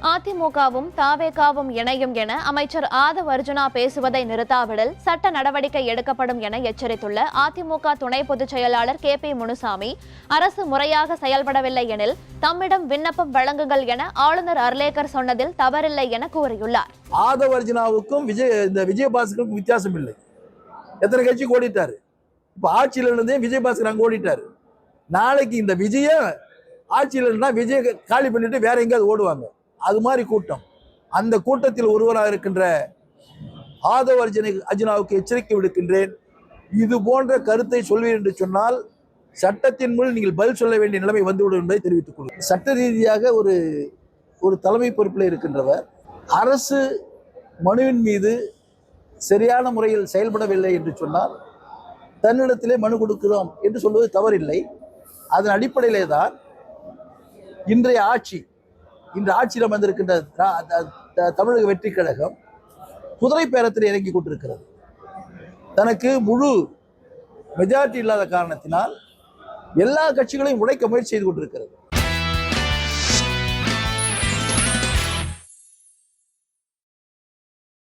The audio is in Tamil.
அதிமுகவும் தாவேகாவும் இணையும் என அமைச்சர் ஆதவ் அர்ஜுனா பேசுவதை நிறுத்தாவிடில் சட்ட நடவடிக்கை எடுக்கப்படும் என எச்சரித்துள்ள அதிமுக துணை பொதுச் செயலாளர் KP முனுசாமி, அரசு முறையாக செயல்படவில்லை எனில் தம்மிடம் விண்ணப்பம் வழங்குங்கள் என ஆளுநர் அர்லேக்கர் சொன்னதில் தவறில்லை என கூறியுள்ளார். ஆதவ் அர்ஜுனாவுக்கும் விஜயபாஸ்கருக்கும் வித்தியாசம் இல்லை. எத்தனை கட்சி ஓடிட்டாரு. இப்ப ஆட்சியில் இருந்தே விஜயபாஸ்கர் அங்க ஓடிட்டாரு. நாளைக்கு இந்த விஜய ஆட்சியில் இருந்தா விஜய காலி பண்ணிட்டு வேற எங்கேயாவது ஓடுவாங்க. அது மாதிரி கூட்டம். அந்த கூட்டத்தில் ஒருவராக இருக்கின்ற ஆதவ் அர்ஜுனாவுக்கு எச்சரிக்கை விடுக்கின்றேன். இது போன்ற கருத்தை சொல்வீர் என்று சொன்னால் சட்டத்தின் மூலம் நீங்கள் பதில் சொல்ல வேண்டிய நிலைமை வந்துவிடும் என்பதை தெரிவித்துக் கொள்கிறேன். சட்ட ரீதியாக ஒரு தலைமை பொறுப்பில் இருக்கின்றவர் அரசு மனுவின் மீது சரியான முறையில் செயல்படவில்லை என்று சொன்னால் தன்னிடத்திலே மனு கொடுக்கிறோம் என்று சொல்வது தவறில்லை. அதன் அடிப்படையிலே தான் இன்றைய ஆட்சியில் வந்திருக்கின்ற தமிழக வெற்றி கழகம் குதிரை பேரத்தில் இறங்கி கொண்டிருக்கிறது. தனக்கு முழு மெஜாரிட்டி இல்லாத காரணத்தினால் எல்லா கட்சிகளையும் உடைக்க முயற்சி செய்து கொண்டிருக்கிறது.